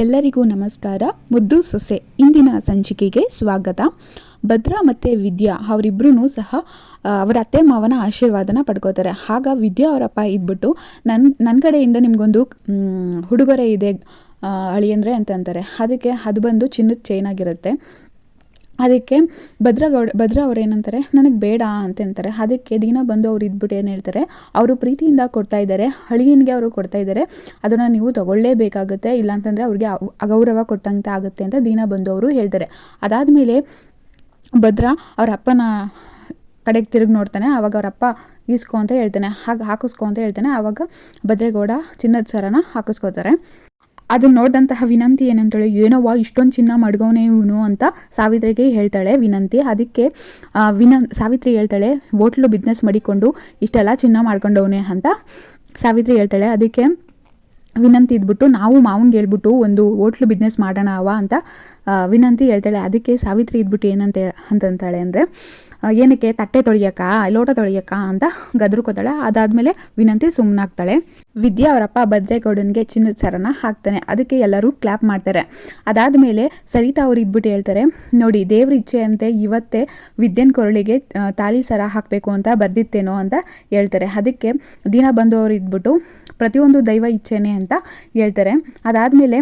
ಎಲ್ಲರಿಗೂ ನಮಸ್ಕಾರ. ಮುದ್ದು ಸೊಸೆ ಇಂದಿನ ಸಂಚಿಕೆಗೆ ಸ್ವಾಗತ. ಭದ್ರಾ ಮತ್ತು ವಿದ್ಯಾ ಅವರಿಬ್ಬರೂ ಸಹ ಅವರ ಅತ್ತೆ ಮಾವನ ಆಶೀರ್ವಾದನ ಪಡ್ಕೋತಾರೆ. ಆಗ ವಿದ್ಯಾ ಅವರಪ್ಪ ಇದ್ಬಿಟ್ಟು ನನ್ನ ಕಡೆಯಿಂದ ನಿಮಗೊಂದು ಉಡುಗೊರೆ ಇದೆ ಅಳಿಯಂದ್ರೆ ಅಂತ ಅಂತಾರೆ. ಅದಕ್ಕೆ ಅದು ಬಂದು ಚಿನ್ನದ ಚೈನ್ ಆಗಿರುತ್ತೆ. ಅದಕ್ಕೆ ಭದ್ರಾ ಅವ್ರು ಏನಂತಾರೆ, ನನಗೆ ಬೇಡ ಅಂತ ಅಂತಾರೆ. ಅದಕ್ಕೆ ದಿನ ಬಂದು ಅವ್ರು ಇದ್ಬಿಟ್ಟು ಏನು ಹೇಳ್ತಾರೆ, ಅವರು ಪ್ರೀತಿಯಿಂದ ಕೊಡ್ತಾ ಇದ್ದಾರೆ, ಅಳಿಯನಿಗೆ ಅವರು ಕೊಡ್ತಾ ಇದ್ದಾರೆ, ಅದನ್ನು ನೀವು ತಗೊಳ್ಳೇಬೇಕಾಗುತ್ತೆ, ಇಲ್ಲಾಂತಂದರೆ ಅವ್ರಿಗೆ ಅಗೌರವ ಕೊಟ್ಟಂತೆ ಆಗುತ್ತೆ ಅಂತ ದಿನ ಬಂದು ಅವರು ಹೇಳ್ತಾರೆ. ಅದಾದಮೇಲೆ ಭದ್ರಾ ಅವ್ರ ಅಪ್ಪನ ಕಡೆಗೆ ತಿರುಗಿ ನೋಡ್ತಾನೆ. ಆವಾಗ ಅವ್ರ ಅಪ್ಪ ಈಸ್ಕೊ ಅಂತ ಹೇಳ್ತಾನೆ, ಹಾಕಿಸ್ಕೊ ಅಂತ ಹೇಳ್ತಾನೆ. ಆವಾಗ ಭದ್ರೇಗೌಡ ಚಿನ್ನದ ಸರನ ಹಾಕಿಸ್ಕೋತಾರೆ. ಅದನ್ನು ನೋಡಿದಂತಹ ವಿನಂತಿ ಏನಂತೇಳಿ, ಏನವ್ವ ಇಷ್ಟೊಂದು ಚಿನ್ನ ಮಡ್ಗವನೇ ಇವನು ಅಂತ ಸಾವಿತ್ರಿಗೆ ಹೇಳ್ತಾಳೆ ವಿನಂತಿ. ಅದಕ್ಕೆ ಸಾವಿತ್ರಿ ಹೇಳ್ತಾಳೆ, ಹೋಟ್ಲು ಬಿಸ್ನೆಸ್ ಮಾಡಿಕೊಂಡು ಇಷ್ಟೆಲ್ಲ ಚಿನ್ನ ಮಾಡ್ಕೊಂಡವನೇ ಅಂತ ಸಾವಿತ್ರಿ ಹೇಳ್ತಾಳೆ. ಅದಕ್ಕೆ ವಿನಂತಿ ಇದ್ಬಿಟ್ಟು, ನಾವು ಮಾವನಿಗೆ ಹೇಳ್ಬಿಟ್ಟು ಒಂದು ಹೋಟ್ಲು ಬಿಸ್ನೆಸ್ ಮಾಡೋಣ ಅಂತ ವಿನಂತಿ ಹೇಳ್ತಾಳೆ. ಅದಕ್ಕೆ ಸಾವಿತ್ರಿ ಇದ್ಬಿಟ್ಟು ಅಂತಂತಾಳೆ ಅಂದರೆ, ಏನಕ್ಕೆ ತಟ್ಟೆ ತೊಳಿಯಕ್ಕ, ಲೋಟ ತೊಳಿಯಕ್ಕ ಅಂತ ಗದ್ರುಕೋತಾಳೆ. ಅದಾದಮೇಲೆ ವಿನಂತಿ ಸುಮ್ಮನಾಗ್ತಾಳೆ. ವಿದ್ಯಾ ಅವರಪ್ಪ ಭದ್ರೇಗೌಡನಿಗೆ ಚಿನ್ನದ ಸರನ ಹಾಕ್ತಾನೆ. ಅದಕ್ಕೆ ಎಲ್ಲರೂ ಕ್ಲಾಪ್ ಮಾಡ್ತಾರೆ. ಅದಾದಮೇಲೆ ಸರಿತಾ ಅವ್ರು ಇದ್ಬಿಟ್ಟು ಹೇಳ್ತಾರೆ, ನೋಡಿ ದೇವ್ರ ಇಚ್ಛೆ ಅಂತೆ ಇವತ್ತೇ ವಿದ್ಯೆನ ಕೊರಳಿಗೆ ತಾಳಿ ಸರ ಹಾಕಬೇಕು ಅಂತ ಬರ್ದಿತ್ತೇನೋ ಅಂತ ಹೇಳ್ತಾರೆ. ಅದಕ್ಕೆ ದಿನ ಬಂದು ಅವ್ರು ಇದ್ಬಿಟ್ಟು ಪ್ರತಿಯೊಂದು ದೈವ ಇಚ್ಛೆನೇ ಅಂತ ಹೇಳ್ತಾರೆ. ಅದಾದಮೇಲೆ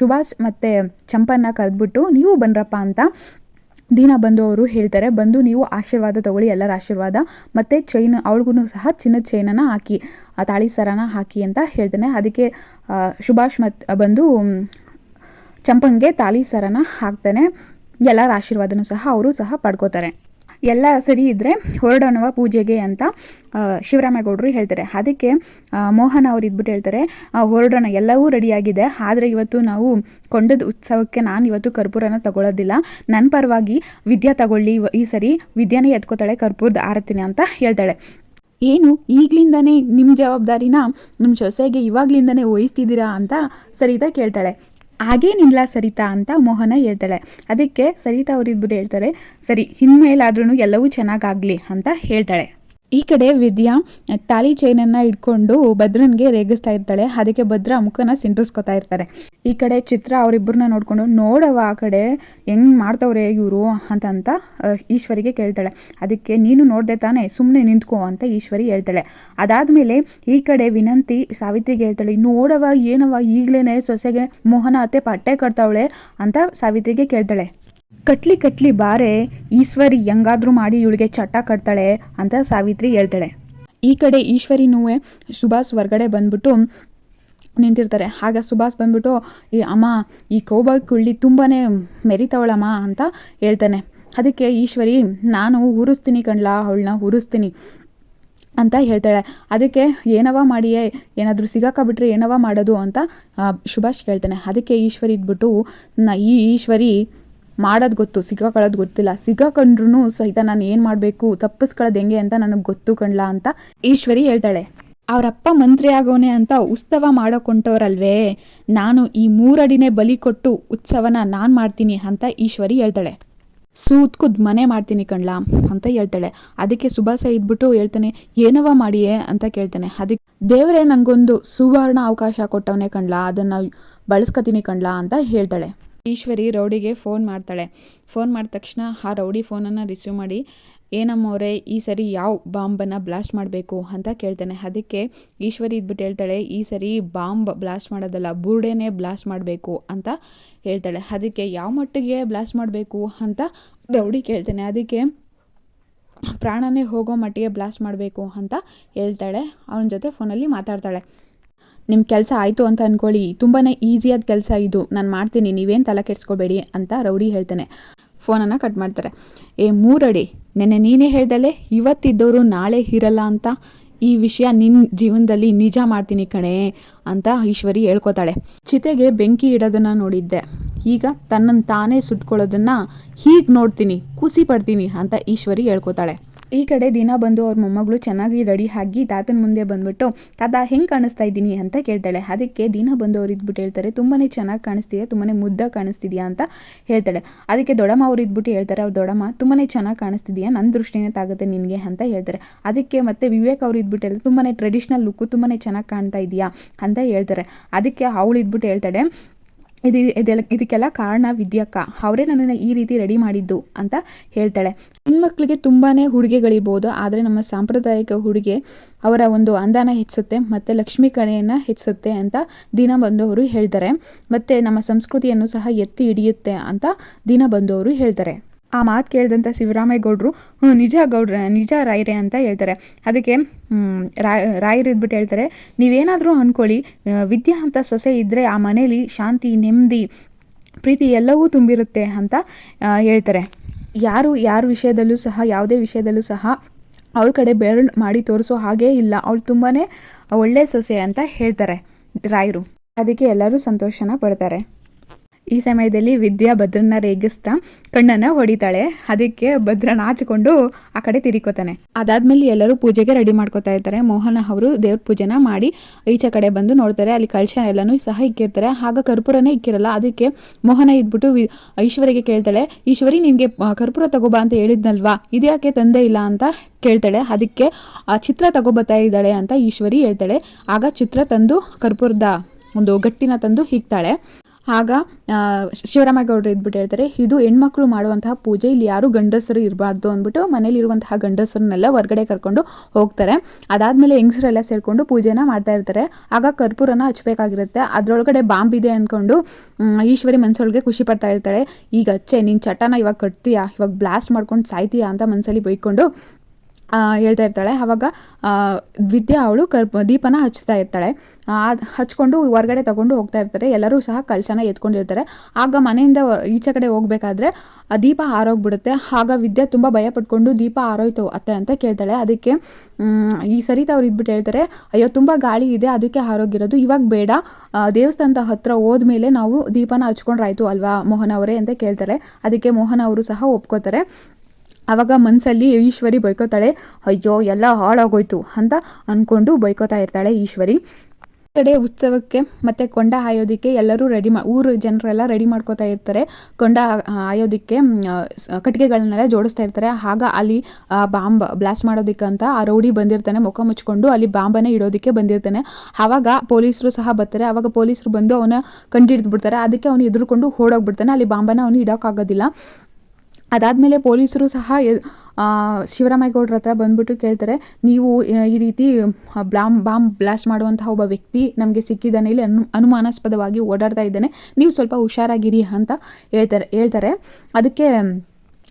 ಸುಭಾಷ್ ಮತ್ತು ಚಂಪನ್ನ ಕರೆದ್ಬಿಟ್ಟು ನೀವು ಬನ್ರಪ್ಪ ಅಂತ ದಿನ ಬಂದು ಅವರು ಹೇಳ್ತಾರೆ. ಬಂದು ನೀವು ಆಶೀರ್ವಾದ ತಗೊಳ್ಳಿ, ಎಲ್ಲರ ಆಶೀರ್ವಾದ, ಮತ್ತು ಚೈನ್ ಅವಳಿಗೂ ಸಹ ಚಿನ್ನದ ಚೈನನ್ನು ಹಾಕಿ, ತಾಳಿ ಸರನ ಹಾಕಿ ಅಂತ ಹೇಳ್ತಾನೆ. ಅದಕ್ಕೆ ಸುಭಾಷ್ ಬಂದು ಚಂಪಂಗೆ ತಾಳಿ ಸರನ ಹಾಕ್ತಾನೆ. ಎಲ್ಲರ ಆಶೀರ್ವಾದನೂ ಸಹ ಅವರು ಸಹ ಪಡ್ಕೋತಾರೆ. ಎಲ್ಲ ಸರಿ ಇದ್ದರೆ ಹೊರಡೋಣವ ಪೂಜೆಗೆ ಅಂತ ಶಿವರಾಮೇಗೌಡರು ಹೇಳ್ತಾರೆ. ಅದಕ್ಕೆ ಮೋಹನ್ ಅವ್ರು ಇದ್ಬಿಟ್ಟು ಹೇಳ್ತಾರೆ, ಹೊರಡೋಣ, ಎಲ್ಲವೂ ರೆಡಿಯಾಗಿದೆ, ಆದರೆ ಇವತ್ತು ನಾವು ಕೊಂಡದ ಉತ್ಸವಕ್ಕೆ ನಾನು ಇವತ್ತು ಕರ್ಪೂರನ ತಗೊಳ್ಳೋದಿಲ್ಲ, ನನ್ನ ಪರವಾಗಿ ವಿದ್ಯಾ ತಗೊಳ್ಳಿ, ಈ ಸರಿ ವಿದ್ಯಾನೇ ಎತ್ಕೋತಾಳೆ ಕರ್ಪೂರದ ಆರತಿನ ಅಂತ ಹೇಳ್ತಾಳೆ. ಏನು ಈಗಲಿಂದನೇ ನಿಮ್ಮ ಜವಾಬ್ದಾರಿನ ನಿಮ್ಮ ಸೊಸೆಗೆ ಇವಾಗಲಿಂದನೇ ವಹಿಸ್ತಿದ್ದೀರಾ ಅಂತ ಸರಿತಾ ಕೇಳ್ತಾಳೆ. ಹಾಗೇನಿಲ್ಲ ಸರಿತಾ ಅಂತ ಮೋಹನ ಹೇಳ್ತಾಳೆ. ಅದಕ್ಕೆ ಸರಿತಾ ಅವ್ರು ಇದ್ಬಿಟ್ಟು ಹೇಳ್ತಾರೆ, ಸರಿ ಇನ್ಮೇಲಾದ್ರೂ ಎಲ್ಲವೂ ಚೆನ್ನಾಗಾಗಲಿ ಅಂತ ಹೇಳ್ತಾಳೆ. ಈ ಕಡೆ ವಿದ್ಯಾ ತಾಳಿ ಚೈನನ್ನು ಇಟ್ಕೊಂಡು ಭದ್ರನ್ಗೆ ರೇಗಿಸ್ತಾ ಇರ್ತಾಳೆ. ಅದಕ್ಕೆ ಭದ್ರ ಮುಖನ ಸಿಂಟಿಸ್ಕೊತಾ ಇರ್ತಾರೆ. ಈ ಕಡೆ ಚಿತ್ರ ಅವರಿಬ್ಬರನ್ನ ನೋಡಿಕೊಂಡು, ನೋಡವ ಆ ಕಡೆ ಹೆಂಗೆ ಮಾಡ್ತವ್ರೆ ಇವರು ಅಂತ ಈಶ್ವರಿಗೆ ಕೇಳ್ತಾಳೆ. ಅದಕ್ಕೆ ನೀನು ನೋಡ್ದೆ ತಾನೇ, ಸುಮ್ಮನೆ ನಿಂತ್ಕೋ ಅಂತ ಈಶ್ವರಿ ಹೇಳ್ತಾಳೆ. ಅದಾದಮೇಲೆ ಈ ಕಡೆ ವಿನಂತಿ ಸಾವಿತ್ರಿಗೆ ಹೇಳ್ತಾಳೆ, ನೋಡವ ಏನವ ಈಗಲೇ ಸೊಸೆಗೆ ಮೋಹನ ಅತ್ತೆ ಪಟ್ಟೆ ಕಟ್ತಾವಳೆ ಅಂತ ಸಾವಿತ್ರಿಗೆ ಕೇಳ್ತಾಳೆ. ಕಟ್ಲಿ ಬಾರೆ, ಈಶ್ವರಿ ಹೆಂಗಾದ್ರೂ ಮಾಡಿ ಇವಳಿಗೆ ಚಟ್ಟ ಕಟ್ತಾಳೆ ಅಂತ ಸಾವಿತ್ರಿ ಹೇಳ್ತಾಳೆ. ಈ ಕಡೆ ಈಶ್ವರಿನೂ ಸುಭಾಷ್ ಹೊರ್ಗಡೆ ಬಂದ್ಬಿಟ್ಟು ನಿಂತಿರ್ತಾರೆ. ಆಗ ಸುಭಾಷ್ ಬಂದ್ಬಿಟ್ಟು, ಅಮ್ಮ ಈ ಕೌಬಾಯ್ ಕುಳ್ಳಿ ತುಂಬಾ ಮೆರಿತವಳಮ್ಮ ಅಂತ ಹೇಳ್ತಾನೆ. ಅದಕ್ಕೆ ಈಶ್ವರಿ, ನಾನು ಉರಿಸ್ತೀನಿ ಕಣ್ಲಾ, ಅವಳನ್ನ ಉರಿಸ್ತೀನಿ ಅಂತ ಹೇಳ್ತಾಳೆ. ಅದಕ್ಕೆ ಏನವ ಮಾಡಿಯೇ, ಏನಾದರೂ ಸಿಗಾಕಬಿಟ್ರೆ ಏನವ ಮಾಡೋದು ಅಂತ ಸುಭಾಷ್ ಕೇಳ್ತಾನೆ. ಅದಕ್ಕೆ ಈಶ್ವರಿ ಇದ್ಬಿಟ್ಟು, ಈಶ್ವರಿ ಮಾಡೋದು ಗೊತ್ತು, ಸಿಗಾಕೊಳ್ಳೋದು ಗೊತ್ತಿಲ್ಲ, ಸಿಗಾಕೊಂಡ್ರೂ ಸಹಿತ ನಾನು ಏನು ಮಾಡಬೇಕು, ತಪ್ಪಿಸ್ಕೊಳ್ಳೋದು ಹೆಂಗೆ ಅಂತ ನನಗೆ ಗೊತ್ತು ಕಣ್ಲಾ ಅಂತ ಈಶ್ವರಿ ಹೇಳ್ತಾಳೆ. ಅವರಪ್ಪ ಮಂತ್ರಿ ಆಗೋನೆ ಅಂತ ಉತ್ಸವ ಮಾಡೋಕೊಂಟವ್ರಲ್ವೇ, ನಾನು ಈ 3 ಅಡಿನೇ ಬಲಿ ಕೊಟ್ಟು ಉತ್ಸವನ ನಾನು ಮಾಡ್ತೀನಿ ಅಂತ ಈಶ್ವರಿ ಹೇಳ್ತಾಳೆ. ಸೂತ್ಕುದ್ ಮನೆ ಮಾಡ್ತೀನಿ ಕಣ್ಲಾ ಅಂತ ಹೇಳ್ತಾಳೆ. ಅದಕ್ಕೆ ಸುಭಾಷ ಇದ್ಬಿಟ್ಟು ಹೇಳ್ತಾನೆ, ಏನವ ಮಾಡಿಯೇ ಅಂತ ಕೇಳ್ತಾನೆ. ಅದಕ್ಕೆ ದೇವರೇ ನನಗೊಂದು ಸುವರ್ಣ ಅವಕಾಶ ಕೊಟ್ಟವನೇ ಕಣ್ಲಾ, ಅದನ್ನು ಬಳಸ್ಕೊತೀನಿ ಕಣ್ಲಾ ಅಂತ ಹೇಳ್ತಾಳೆ. ಈಶ್ವರಿ ರೌಡಿಗೆ ಫೋನ್ ಮಾಡ್ತಾಳೆ. ಫೋನ್ ಮಾಡಿದ ತಕ್ಷಣ ಆ ರೌಡಿ ಫೋನನ್ನು ರಿಸೀವ್ ಮಾಡಿ, ಏನಮ್ಮವ್ರೆ ಈ ಸರಿ ಯಾವ ಬಾಂಬನ್ನು ಬ್ಲಾಸ್ಟ್ ಮಾಡಬೇಕು ಅಂತ ಕೇಳ್ತಾನೆ. ಅದಕ್ಕೆ ಈಶ್ವರಿ ಇದ್ಬಿಟ್ಟು ಹೇಳ್ತಾಳೆ, ಈ ಸರಿ ಬಾಂಬ್ ಬ್ಲಾಸ್ಟ್ ಮಾಡೋದಲ್ಲ, ಬುರ್ಡೆನೇ ಬ್ಲಾಸ್ಟ್ ಮಾಡಬೇಕು ಅಂತ ಹೇಳ್ತಾಳೆ. ಅದಕ್ಕೆ ಯಾವ ಮಟ್ಟಿಗೆ ಬ್ಲಾಸ್ಟ್ ಮಾಡಬೇಕು ಅಂತ ರೌಡಿ ಕೇಳ್ತಾನೆ. ಅದಕ್ಕೆ ಪ್ರಾಣನೇ ಹೋಗೋ ಮಟ್ಟಿಗೆ ಬ್ಲಾಸ್ಟ್ ಮಾಡಬೇಕು ಅಂತ ಹೇಳ್ತಾಳೆ. ಅವನ ಜೊತೆ ಫೋನಲ್ಲಿ ಮಾತಾಡ್ತಾಳೆ. ನಿಮ್ಮ ಕೆಲಸ ಆಯಿತು ಅಂತ ಅಂದ್ಕೊಳ್ಳಿ, ತುಂಬಾ ಈಸಿಯಾದ ಕೆಲಸ ಇದು, ನಾನು ಮಾಡ್ತೀನಿ, ನೀವೇನು ತಲೆ ಕೆಡಿಸ್ಕೋಬೇಡಿ ಅಂತ ರೌಡಿ ಹೇಳ್ತಾನೆ. ಫೋನನ್ನು ಕಟ್ ಮಾಡ್ತಾರೆ. 3 ಅಡಿ, ನೆನ್ನೆ ನೀನೇ ಹೇಳ್ದಲೆ ಇವತ್ತಿದ್ದವರು ನಾಳೆ ಇರಲ್ಲ ಅಂತ, ಈ ವಿಷಯ ನಿನ್ನ ಜೀವನದಲ್ಲಿ ನಿಜ ಮಾಡ್ತೀನಿ ಕಣೆ ಅಂತ ಈಶ್ವರಿ ಹೇಳ್ಕೊತಾಳೆ. ಚಿತೆಗೆ ಬೆಂಕಿ ಇಡೋದನ್ನು ನೋಡಿದ್ದೆ, ಈಗ ತನ್ನನ್ನು ತಾನೇ ಸುಟ್ಕೊಳ್ಳೋದನ್ನು ಹೀಗೆ ನೋಡ್ತೀನಿ, ಖುಷಿ ಪಡ್ತೀನಿ ಅಂತ ಈಶ್ವರಿ ಹೇಳ್ಕೊತಾಳೆ. ಈ ಕಡೆ ದಿನ ಬಂದು ಅವ್ರ ಮೊಮ್ಮಗಳು ಚೆನ್ನಾಗಿ ರೆಡಿ ಆಗಿ ತಾತನ ಮುಂದೆ ಬಂದ್ಬಿಟ್ಟು, ತಾತ ಹೆಂಗೆ ಕಾಣಿಸ್ತಾ ಇದ್ದೀನಿ ಅಂತ ಕೇಳ್ತಾಳೆ. ಅದಕ್ಕೆ ದಿನ ಬಂದು ಅವ್ರು ಇದ್ಬಿಟ್ಟು ಹೇಳ್ತಾರೆ, ತುಂಬಾ ಚೆನ್ನಾಗಿ ಕಾಣಿಸ್ತಿದೆ, ತುಂಬಾ ಮುದ್ದಾಗಿ ಕಾಣಿಸ್ತಿದ್ಯಾ ಅಂತ ಹೇಳ್ತಾಳೆ. ಅದಕ್ಕೆ ದೊಡ್ಡಮ್ಮ ಅವ್ರು ಇದ್ಬಿಟ್ಟು ಹೇಳ್ತಾರೆ, ಅವ್ರು ದೊಡ್ಡಮ್ಮ ತುಂಬಾ ಚೆನ್ನಾಗಿ ಕಾಣಿಸ್ತಿದ್ಯಾ, ನನ್ನ ದೃಷ್ಟಿನೇ ತಾಗುತ್ತೆ ನಿನಗೆ ಅಂತ ಹೇಳ್ತಾರೆ. ಅದಕ್ಕೆ ಮತ್ತೆ ವಿವೇಕ್ ಅವ್ರು ಇದ್ಬಿಟ್ಟು ಹೇಳ್ತಾರೆ, ತುಂಬಾ ಟ್ರೆಡಿಷ್ನಲ್ ಲುಕ್ಕು, ತುಂಬಾ ಚೆನ್ನಾಗಿ ಕಾಣ್ತಾ ಇದೆಯಾ ಅಂತ ಹೇಳ್ತಾರೆ. ಅದಕ್ಕೆ ಅವಳು ಇದ್ಬಿಟ್ಟು ಹೇಳ್ತಾಳೆ, ಇದಕ್ಕೆಲ್ಲ ಕಾರಣ ವಿದ್ಯಕ್ಕ, ಅವರೇ ನನ್ನನ್ನು ಈ ರೀತಿ ರೆಡಿ ಮಾಡಿದ್ದು ಅಂತ ಹೇಳ್ತಾಳೆ. ಹೆಣ್ಮಕ್ಳಿಗೆ ತುಂಬಾ ಉಡುಗೆಗಳಿರ್ಬೋದು, ಆದರೆ ನಮ್ಮ ಸಾಂಪ್ರದಾಯಿಕ ಉಡುಗೆ ಅವರ ಒಂದು ಅಂದಾನ ಹೆಚ್ಚಿಸುತ್ತೆ ಮತ್ತು ಲಕ್ಷ್ಮೀ ಕಳೆಯನ್ನು ಹೆಚ್ಚಿಸುತ್ತೆ ಅಂತ ದೀನಬಂಧು ಅವರು ಹೇಳ್ತಾರೆ. ಮತ್ತು ನಮ್ಮ ಸಂಸ್ಕೃತಿಯನ್ನು ಸಹ ಎತ್ತಿ ಹಿಡಿಯುತ್ತೆ ಅಂತ ದೀನಬಂಧು ಅವರು ಹೇಳ್ತಾರೆ. ಆ ಮಾತು ಕೇಳಿದಂಥ ಶಿವರಾಮೇಗೌಡರು ನಿಜ ರಾಯರೇ ಅಂತ ಹೇಳ್ತಾರೆ. ಅದಕ್ಕೆ ರಾಯರು ಇದ್ಬಿಟ್ಟು ಹೇಳ್ತಾರೆ, ನೀವೇನಾದರೂ ಅಂದ್ಕೊಳ್ಳಿ, ವಿದ್ಯೆ ಅಂತ ಸೊಸೆ ಇದ್ದರೆ ಆ ಮನೇಲಿ ಶಾಂತಿ, ನೆಮ್ಮದಿ, ಪ್ರೀತಿ ಎಲ್ಲವೂ ತುಂಬಿರುತ್ತೆ ಅಂತ ಹೇಳ್ತಾರೆ. ಯಾರ ವಿಷಯದಲ್ಲೂ ಸಹ, ಯಾವುದೇ ವಿಷಯದಲ್ಲೂ ಸಹ ಅವಳ ಕಡೆ ಬೆರಳು ಮಾಡಿ ತೋರಿಸೋ ಹಾಗೇ ಇಲ್ಲ, ಅವಳು ತುಂಬಾ ಒಳ್ಳೆ ಸೊಸೆ ಅಂತ ಹೇಳ್ತಾರೆ ರಾಯರು. ಅದಕ್ಕೆ ಎಲ್ಲರೂ ಸಂತೋಷನ ಪಡ್ತಾರೆ. ಈ ಸಮಯದಲ್ಲಿ ವಿದ್ಯಾ ಭದ್ರನ್ನ ರೇಗಿಸ್ತಾ ಕಣ್ಣನ್ನು ಹೊಡಿತಾಳೆ. ಅದಕ್ಕೆ ಭದ್ರ ನಾಚಿಕೊಂಡು ಆ ಕಡೆ ತಿರುಕೋತಾನೆ. ಅದಾದ್ಮೇಲೆ ಎಲ್ಲರೂ ಪೂಜೆಗೆ ರೆಡಿ ಮಾಡ್ಕೋತಾ ಇರ್ತಾರೆ. ಮೋಹನ ಅವರು ದೇವ್ರ ಪೂಜೆನ ಮಾಡಿ ಈಚೆ ಕಡೆ ಬಂದು ನೋಡ್ತಾರೆ. ಅಲ್ಲಿ ಕಳಶ ಎಲ್ಲನೂ ಸಹ ಇಕ್ಕಿರ್ತಾರೆ. ಆಗ ಕರ್ಪೂರನೇ ಇಕ್ಕಿರಲ್ಲ. ಅದಕ್ಕೆ ಮೋಹನ ಇದ್ಬಿಟ್ಟು ಈಶ್ವರಿಗೆ ಕೇಳ್ತಾಳೆ, ಈಶ್ವರಿ ನಿನಗೆ ಕರ್ಪೂರ ತಗೋಬಾ ಅಂತ ಹೇಳಿದ್ನಲ್ವಾ, ಇದ್ಯಾಕೆ ತಂದೆ ಇಲ್ಲ ಅಂತ ಕೇಳ್ತಾಳೆ. ಅದಕ್ಕೆ ಚಿತ್ರ ತಗೋಬತ್ತಾ ಇದ್ದಾಳೆ ಅಂತ ಈಶ್ವರಿ ಹೇಳ್ತಾಳೆ. ಆಗ ಚಿತ್ರ ತಂದು ಕರ್ಪೂರದ ಒಂದು ಗಟ್ಟಿನ ತಂದು ಹಿಕ್ತಾಳೆ. ಆಗ ಶಿವರಾಮೇಗೌಡರು ಇದ್ಬಿಟ್ಟು ಹೇಳ್ತಾರೆ, ಇದು ಹೆಣ್ಮಕ್ಳು ಮಾಡುವಂತಹ ಪೂಜೆ, ಇಲ್ಲಿ ಯಾರು ಗಂಡಸರು ಇರಬಾರ್ದು ಅಂದ್ಬಿಟ್ಟು ಮನೇಲಿರುವಂತಹ ಗಂಡಸರನ್ನೆಲ್ಲ ಹೊರಗಡೆ ಕರ್ಕೊಂಡು ಹೋಗ್ತಾರೆ. ಅದಾದಮೇಲೆ ಹೆಂಗಸರೆಲ್ಲ ಸೇರಿಕೊಂಡು ಪೂಜೆನ ಮಾಡ್ತಾ ಇರ್ತಾರೆ. ಆಗ ಕರ್ಪೂರನ ಹಚ್ಬೇಕಾಗಿರುತ್ತೆ. ಅದರೊಳಗಡೆ ಬಾಂಬ್ ಇದೆ ಅಂದ್ಕೊಂಡು ಈಶ್ವರಿ ಮನಸ್ಸೊಳಗೆ ಖುಷಿ ಪಡ್ತಾ ಇರ್ತಾಳೆ. ಈಗ ಹಚ್ಚೆ, ನಿನ್ನ ಚಟನ ಇವಾಗ ಕಟ್ತೀಯಾ, ಇವಾಗ ಬ್ಲಾಸ್ಟ್ ಮಾಡ್ಕೊಂಡು ಸಾಯ್ತೀಯಾ ಅಂತ ಮನಸ್ಸಲ್ಲಿ ಬೈಕೊಂಡು ಹೇಳ್ತಾ ಇರ್ತಾಳೆ. ಆವಾಗ ವಿದ್ಯಾ ಅವಳು ದೀಪನ ಹಚ್ತಾ ಇರ್ತಾಳೆ. ಹಚ್ಕೊಂಡು ಹೊರಗಡೆ ತಗೊಂಡು ಹೋಗ್ತಾ ಇರ್ತಾರೆ. ಎಲ್ಲರೂ ಸಹ ಕಳಶನ ಎತ್ಕೊಂಡಿರ್ತಾರೆ. ಆಗ ಮನೆಯಿಂದ ಈಚೆ ಕಡೆ ಹೋಗ್ಬೇಕಾದ್ರೆ ದೀಪ ಆರೋಗ್ಬಿಡುತ್ತೆ. ಆಗ ವಿದ್ಯಾ ತುಂಬ ಭಯ ಪಟ್ಕೊಂಡು ದೀಪ ಆರೋಯ್ತು ಅತ್ತೆ ಅಂತ ಕೇಳ್ತಾಳೆ. ಅದಕ್ಕೆ ಈ ಸರಿತಾ ಅವ್ರು ಇದ್ಬಿಟ್ಟು ಹೇಳ್ತಾರೆ, ಅಯ್ಯೋ ತುಂಬ ಗಾಳಿ ಇದೆ, ಅದಕ್ಕೆ ಆರೋಗಿರೋದು, ಇವಾಗ ಬೇಡ, ದೇವಸ್ಥಾನದ ಹತ್ರ ಹೋದ್ಮೇಲೆ ನಾವು ದೀಪನ ಹಚ್ಕೊಂಡ್ರಾಯ್ತು ಅಲ್ವಾ ಮೋಹನ ಅವರೇ ಅಂತ ಕೇಳ್ತಾರೆ. ಅದಕ್ಕೆ ಮೋಹನ ಅವರು ಸಹ ಒಪ್ಕೋತಾರೆ. ಆವಾಗ ಮನಸ್ಸಲ್ಲಿ ಈಶ್ವರಿ ಬೈಕೋತಾಳೆ, ಅಯ್ಯೋ ಎಲ್ಲ ಹಾಳಾಗೋಯ್ತು ಅಂತ ಅಂದ್ಕೊಂಡು ಬೈಕೋತಾ ಇರ್ತಾಳೆ ಈಶ್ವರಿ. ಕಡೆ ಉತ್ಸವಕ್ಕೆ ಮತ್ತು ಕೊಂಡ ಹಾಯೋದಕ್ಕೆ ಎಲ್ಲರೂ ಊರು ಜನರೆಲ್ಲ ರೆಡಿ ಮಾಡ್ಕೋತಾ ಇರ್ತಾರೆ. ಕೊಂಡ ಹಾಯೋದಕ್ಕೆ ಕಟ್ಟಿಗೆಗಳನ್ನೆಲ್ಲ ಜೋಡಿಸ್ತಾ ಇರ್ತಾರೆ. ಆಗ ಅಲ್ಲಿ ಬಾಂಬ್ ಬ್ಲಾಸ್ಟ್ ಮಾಡೋದಕ್ಕಂತ ಆ ರೌಡಿ ಬಂದಿರ್ತಾನೆ, ಮುಖ ಮುಚ್ಕೊಂಡು ಅಲ್ಲಿ ಬಾಂಬನ್ನೇ ಇಡೋದಕ್ಕೆ ಬಂದಿರ್ತಾನೆ. ಆವಾಗ ಪೊಲೀಸರು ಸಹ ಬರ್ತಾರೆ. ಆವಾಗ ಪೊಲೀಸರು ಬಂದು ಅವನ ಕಂಡು ಬಿಡ್ತಾರೆ. ಅದಕ್ಕೆ ಅವನು ಎದುರುಕೊಂಡು ಓಡೋಗ್ಬಿಡ್ತಾನೆ. ಅಲ್ಲಿ ಬಾಂಬನ್ನು ಅವನು ಇಡೋಕ್ಕಾಗೋದಿಲ್ಲ. ಅದಾದಮೇಲೆ ಪೊಲೀಸರು ಸಹ ಶಿವರಾಮೇಗೌಡರ ಹತ್ರ ಬಂದ್ಬಿಟ್ಟು ಕೇಳ್ತಾರೆ, ನೀವು ಈ ರೀತಿ ಬಾಂಬ್ ಬ್ಲಾಸ್ಟ್ ಮಾಡುವಂತಹ ಒಬ್ಬ ವ್ಯಕ್ತಿ ನಮಗೆ ಸಿಕ್ಕಿದ್ದಾನೆ, ಇಲ್ಲಿ ಅನುಮಾನಾಸ್ಪದವಾಗಿ ಓಡಾಡ್ತಾ ಇದ್ದಾನೆ, ನೀವು ಸ್ವಲ್ಪ ಹುಷಾರಾಗಿರಿ ಅಂತ ಹೇಳ್ತಾರೆ. ಅದಕ್ಕೆ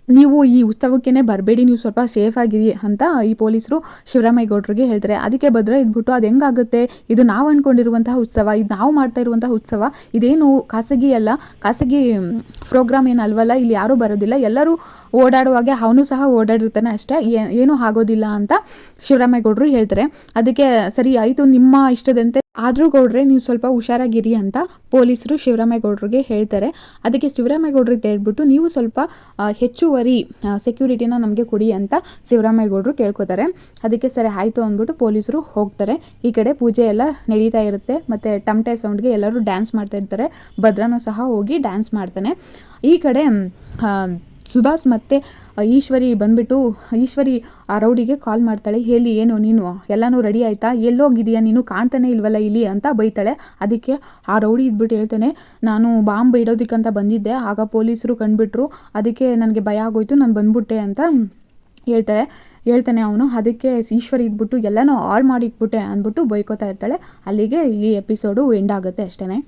ನೀವು ಈ ಉತ್ಸವಕ್ಕೇ ಬರಬೇಡಿ, ನೀವು ಸ್ವಲ್ಪ ಸೇಫ್ ಆಗಿರಿ ಅಂತ ಈ ಪೊಲೀಸರು ಶಿವರಾಮೇಗೌಡರಿಗೆ ಹೇಳ್ತಾರೆ. ಅದಕ್ಕೆ ಭದ್ರ ಇದ್ಬಿಟ್ಟು, ಅದು ಹೆಂಗಾಗುತ್ತೆ, ಇದು ನಾವು ಅಂದ್ಕೊಂಡಿರುವಂತಹ ಉತ್ಸವ, ಇದು ನಾವು ಮಾಡ್ತಾ ಇರುವಂತಹ ಉತ್ಸವ, ಇದೇನು ಖಾಸಗಿ ಅಲ್ಲ, ಖಾಸಗಿ ಪ್ರೋಗ್ರಾಮ್ ಏನು ಅಲ್ವಲ್ಲ, ಇಲ್ಲಿ ಯಾರೂ ಬರೋದಿಲ್ಲ, ಎಲ್ಲರೂ ಓಡಾಡುವಾಗೆ ಅವನು ಸಹ ಓಡಾಡಿರ್ತಾನೆ ಅಷ್ಟೇ, ಏನೂ ಆಗೋದಿಲ್ಲ ಅಂತ ಶಿವರಾಮೇಗೌಡರು ಹೇಳ್ತಾರೆ. ಅದಕ್ಕೆ ಸರಿ ಆಯಿತು, ನಿಮ್ಮ ಇಷ್ಟದಂತೆ ಆದರೂ ಗೌಡ್ರೆ ನೀವು ಸ್ವಲ್ಪ ಹುಷಾರಾಗಿರಿ ಅಂತ ಪೊಲೀಸರು ಶಿವರಾಮೇಗೌಡರಿಗೆ ಹೇಳ್ತಾರೆ. ಅದಕ್ಕೆ ಶಿವರಾಮೇಗೌಡರಿಗೆ ಹೇಳ್ಬಿಟ್ಟು, ನೀವು ಸ್ವಲ್ಪ ಹೆಚ್ಚುವರಿ ಸೆಕ್ಯೂರಿಟಿನ ನಮಗೆ ಕೊಡಿ ಅಂತ ಶಿವರಾಮೇಗೌಡರು ಕೇಳ್ಕೊತಾರೆ. ಅದಕ್ಕೆ ಸರಿ ಆಯಿತು ಅಂದ್ಬಿಟ್ಟು ಪೊಲೀಸರು ಹೋಗ್ತಾರೆ. ಈ ಕಡೆ ಪೂಜೆ ಎಲ್ಲ ನಡೀತಾ ಇರುತ್ತೆ. ಮತ್ತು ಟಮಟೆ ಸೌಂಡ್ಗೆ ಎಲ್ಲರೂ ಡ್ಯಾನ್ಸ್ ಮಾಡ್ತಾ ಇರ್ತಾರೆ. ಭದ್ರನೂ ಸಹ ಹೋಗಿ ಡ್ಯಾನ್ಸ್ ಮಾಡ್ತಾನೆ. ಈ ಕಡೆ ಸುಭಾಸ್ ಮತ್ತು ಈಶ್ವರಿ ಬಂದುಬಿಟ್ಟು ಈಶ್ವರಿ ಆ ರೌಡಿಗೆ ಕಾಲ್ ಮಾಡ್ತಾಳೆ. ಹೇಳಿ, ಏನು ನೀನು ಎಲ್ಲನೂ ರೆಡಿ ಆಯಿತಾ, ಎಲ್ಲೋಗಿದೆಯಾ ನೀನು, ಕಾಣ್ತಾನೆ ಇಲ್ವಲ್ಲ ಇಲ್ಲಿ ಅಂತ ಬೈತಾಳೆ. ಅದಕ್ಕೆ ಆ ರೌಡಿ ಇದ್ಬಿಟ್ಟು ಹೇಳ್ತಾನೆ, ನಾನು ಬಾಂಬ್ ಇಡೋದಕ್ಕಂತ ಬಂದಿದ್ದೆ, ಆಗ ಪೊಲೀಸರು ಕಂಡುಬಿಟ್ರು, ಅದಕ್ಕೆ ನನಗೆ ಭಯ ಆಗೋಯ್ತು, ನಾನು ಬಂದ್ಬಿಟ್ಟೆ ಅಂತ ಹೇಳ್ತಾನೆ ಅವನು. ಅದಕ್ಕೆ ಈಶ್ವರಿ ಇದ್ಬಿಟ್ಟು ಎಲ್ಲನೂ ಹಾಳು ಮಾಡಿ ಇಟ್ಬಿಟ್ಟೆ ಅಂದ್ಬಿಟ್ಟು ಬೈಕೋತಾ ಇರ್ತಾಳೆ. ಅಲ್ಲಿಗೆ ಈ ಎಪಿಸೋಡು ಎಂಡ್ ಆಗುತ್ತೆ ಅಷ್ಟೇ.